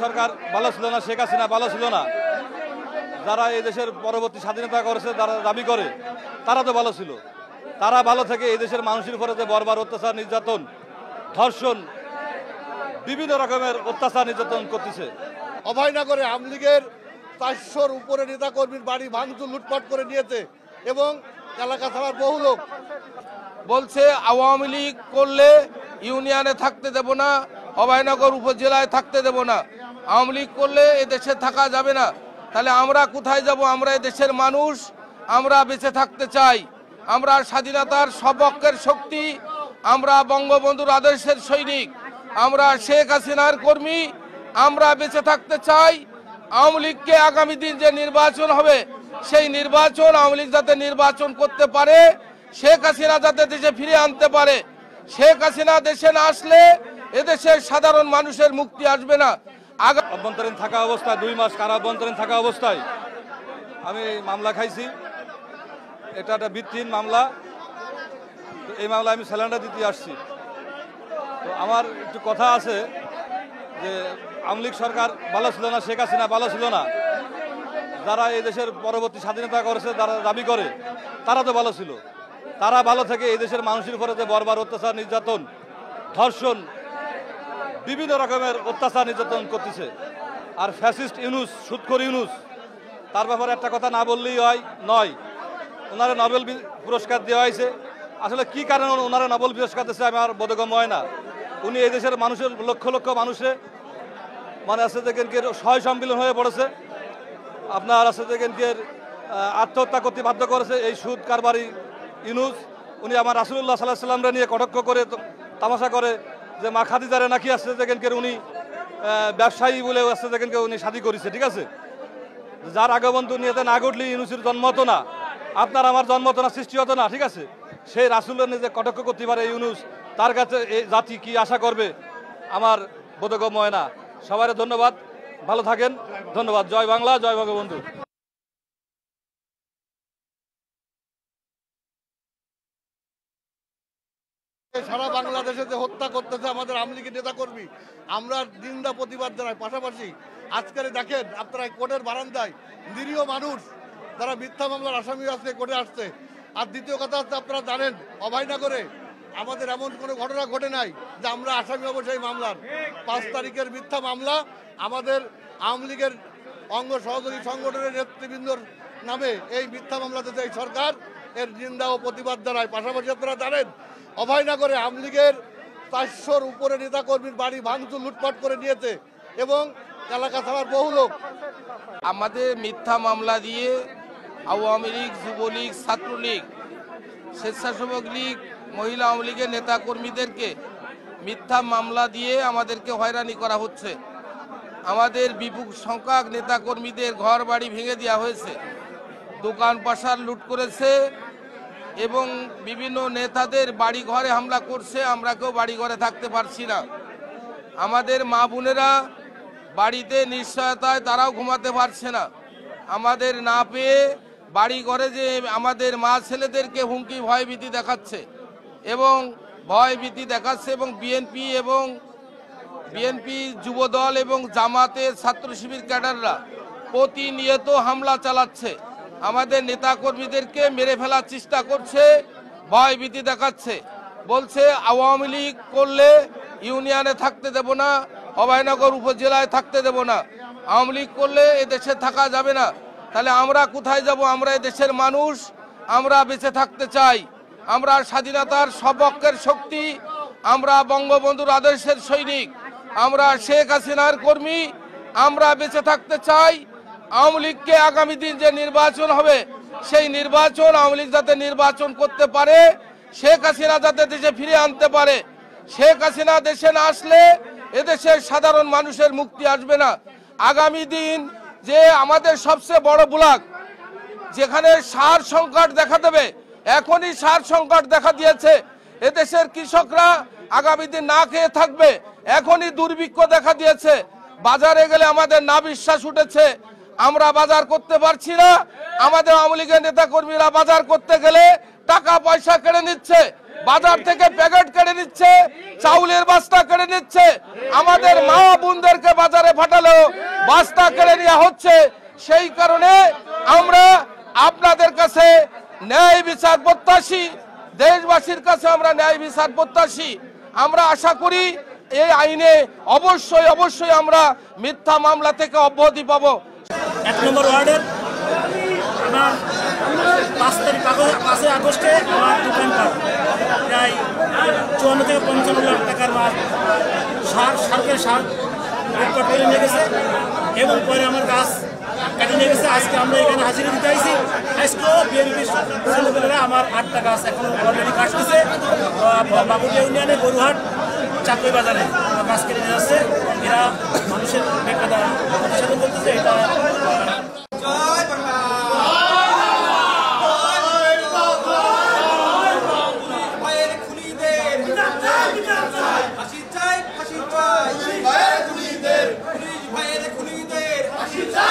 সরকার ভালো ছিল না, শেখ হাসিনা ভালো ছিল না, যারা এই দেশের পরবর্তী স্বাধীনতা করেছে, যারা দাবি করে তারা তো ভালো ছিল। তারা ভালো থেকে এই দেশের মানুষের উপরে যে বর্বর অত্যাচার, নির্যাতন, ধর্ষণ, বিভিন্ন রকমের অত্যাচার নির্যাতন করতেছে। অভয়নগরে আওয়ামী লীগের 400-র উপরে নেতাকর্মীর বাড়ি ভাঙচুর, লুটপাট করে নিয়েছে এবং এলাকা ছাড়ার বহু লোক বলছে আওয়ামী লীগ করলে ইউনিয়নে থাকতে দেব না, অভয়নগর উপজেলায় থাকতে দেব না, আওয়ামী লীগ করলে এদেশে থাকা যাবে না। তাহলে আমরা কোথায় যাব? আমরা এদেশের মানুষ, আমরা বেঁচে থাকতে চাই, আমরা স্বাধীনতার সপক্ষের শক্তি, আমরা বঙ্গবন্ধুর আদর্শের সৈনিক, আমরা শেখ হাসিনার কর্মী, আমরা বেঁচে থাকতে চাই। আওয়ামী লীগকে আগামী দিন যে নির্বাচন হবে, সেই নির্বাচন আওয়ামী লীগ যাতে নির্বাচন করতে পারে, শেখ হাসিনা যাতে দেশে ফিরে আনতে পারে। শেখ হাসিনা দেশে না আসলে এদেশের সাধারণ মানুষের মুক্তি আসবে না। অভ্যন্তরীণ থাকা অবস্থায় 2 মাস কারা অভ্যন্তরীণ থাকা অবস্থায় আমি মামলা খাইছি। এটা একটা ভিত্তিহীন মামলা। এই মামলা আমি স্যালেন্ডার দিতে আসছি। তো আমার একটু কথা আছে যে আওয়ামী লীগ সরকার ভালো ছিল না, শেখ হাসিনা ভালো ছিল না, যারা এই দেশের পরবর্তী স্বাধীনতা করেছে, যারা দাবি করে তারা তো ভালো ছিল। তারা ভালো থেকে এই দেশের মানুষের উপরে যে বর্বর অত্যাচার, নির্যাতন, ধর্ষণ, বিভিন্ন রকমের অত্যাচার নির্যাতন করতেছে। আর ফ্যাসিস্ট ইউনুস, সুদখোর ইউনুস, তার ব্যাপারে একটা কথা না বললেই নয়। ওনারা নোবেল পুরস্কার দেওয়া হয়েছে। আসলে কি কারণে ওনারা নোবেল পুরস্কার দিচ্ছে আমার বোধগম্য হয় না। উনি এই দেশের মানুষের লক্ষ লক্ষ মানুষের মানে আছে যে সহায় সম্মিলন হয়ে পড়েছে, আপনার আছে যে আত্মহত্যা করতে বাধ্য করেছে এই সুদ কারবারি ইউনুস। উনি আমার রাসূলুল্লাহ সাল্লাল্লাহু আলাইহি ওয়াসাল্লামকে নিয়ে কটাক্ষ করে, তামাশা করে যে মা খাদিজারে নাকি আসছে যে উনি ব্যবসায়ী বলে আসছে যে উনি শাদী করেছে। ঠিক আছে, যার আগমন দুনিয়াতে না ঘটলে ইউনুসের জন্ম হতো না, আপনার আমার জন্ম হতো না, সৃষ্টি হতো না। ঠিক আছে, সেই রাসূলের নিয়ে যে কটাক্ষ করতে পারে ইউনুস, তার কাছে এই জাতি কি আশা করবে আমার বোধগম্য হয় না। সবাই ধন্যবাদ, ভালো থাকেন, ধন্যবাদ। জয় বাংলা, জয় বঙ্গবন্ধু। সারা বাংলাদেশে যে হত্যা করতেছে আমাদের আওয়ামী লীগের নেতাকর্মী, আমরা নিন্দা প্রতিবাদ জানাই। পাশাপাশি আজকে দেখেন আপনারা কোর্টের বারান্দায় নিরীহ মানুষ যারা মিথ্যা মামলার আসামি আজকে কোর্টে আসছে। আর দ্বিতীয় কথা হচ্ছে, আপনারা জানেন অভয়নগরে আমাদের এমন কোনো ঘটনা ঘটে নাই যে আমরা আসামি হব সেই মামলার। 5 তারিখের মিথ্যা মামলা আমাদের আওয়ামী লীগের অঙ্গ সহযোগী সংগঠনের নেতৃবৃন্দর নামে এই মিথ্যা মামলাতে এই সরকার এর নিন্দা ও প্রতিবাদ জানায়। পাশাপাশি আপনারা জানেন অভয়নগরে আওয়ামী লীগের 400-র উপরে নেতাকর্মীর বাড়ি ভাঙচুর, লুটপাট করে নিয়েছে এবং এলাকা ছাড়ার বহু লোক। আমাদের মিথ্যা মামলা দিয়ে আওয়ামী লীগ, যুবলীগ, ছাত্রলীগ, স্বেচ্ছাসেবক লীগ, মহিলা আওয়ামী লীগের নেতাকর্মীদেরকে মিথ্যা মামলা দিয়ে আমাদেরকে হয়রানি করা হচ্ছে। আমাদের বিপুল সংখ্যক নেতাকর্মীদের ঘর বাড়ি ভেঙে দেওয়া হয়েছে, দোকান পাশার লুট করেছে এবং বিভিন্ন নেতাদের বাড়ি ঘরে হামলা করছে। আমরা কেউ বাড়ি ঘরে থাকতে পারছি না। আমাদের মা বোনেরা বাড়িতে নিশ্চয়তায় তারাও ঘুমাতে পারছে না। আমাদের না পেয়ে বাড়ি ঘরে যে আমাদের মা ছেলেদেরকে হুমকি ভয়ভীতি দেখাচ্ছে এবং বিএনপি যুবদল এবং জামাতের ছাত্র শিবির ক্যাডাররা প্রতিনিয়ত হামলা চালাচ্ছে। আমাদের নেতাকর্মীদেরকে মেরে ফেলার চেষ্টা করছে, ভয়ভীতি দেখাচ্ছে। বলছে আওয়ামী লীগ করলে ইউনিয়নে থাকতে দেব না, অভয়নগর উপজেলায় থাকতে দেব না, আওয়ামী লীগ করলে এদেশে থাকা যাবে না। তাহলে আমরা কোথায় যাব? আমরা এদেশের মানুষ, আমরা বেঁচে থাকতে চাই, আমরা স্বাধীনতার সপক্ষের শক্তি, আমরা বঙ্গবন্ধুর আদর্শের সৈনিক, আমরা শেখ হাসিনার কর্মী, আমরা বেঁচে থাকতে চাই। আওয়ামী লীগকে আগামী দিন যে নির্বাচন হবে, সেই নির্বাচন আওয়ামী লীগ যাতে নির্বাচন করতে পারে, শেখ হাসিনা যাতে দেশে ফিরে আনতে পারে। শেখ হাসিনা দেশে না আসলে এদেশের সাধারণ মানুষের মুক্তি আসবে না। আগামী দিন যে আমাদের সবচেয়ে বড় ব্লক, যেখানে সার সংকট দেখা দেবে, এখনই সার সংকট দেখা দিয়েছে। এদেশের কৃষকরা আগামী দিন না খেয়ে থাকবে, এখনই দুর্ভিক্ষ দেখা দিয়েছে। বাজারে গেলে আমাদের না বিশ্বাস উঠেছে, আমরা বাজার করতে পারছি না। আমাদের আওয়ামী লীগের নেতা কর্মীরা বাজার করতে গেলে টাকা পয়সা কেড়ে নিচ্ছে। বাজার থেকে প্যাকেট কেড়ে নিচ্ছে, চাউলের বস্তা কেড়ে নিচ্ছে, আমাদের মা বোনদেরকে বাজারে পাঠালেও বস্তা কেড়ে নেওয়া হচ্ছে। সেই কারণে আমরা আপনাদের কাছে ন্যায় বিচার প্রত্যাশী, দেশবাসীর কাছে আমরা ন্যায় বিচার প্রত্যাশী। আমরা আশা করি এই আইনে অবশ্যই অবশ্যই আমরা মিথ্যা মামলা থেকে অব্যাহতি পাবো। 1 নম্বর ওয়ার্ডের আমার 5 আগস্টে আমার দোকানপাট প্রায় 54 থেকে 55 লাখ টাকার মাল সরকারের সার লুটপাট করে নিয়ে গেছে এবং পরে আমার গাছ কেটে নিয়ে গেছে। আজকে আমরা এখানে হাজিরা দিতে আইছি। আজকেও বিএনপি ছেলেপেলেরা আমার 8টা গাছ এখন অলরেডি কাটতেছে। বাবুলিয়া ইউনিয়নে গরুহাট চাকরি বাজারে গাছ কেটে নিয়ে যাচ্ছে। এরা মানুষের বেকার প্রতিষেধক করতেছে। এটা ফাঁসি চাই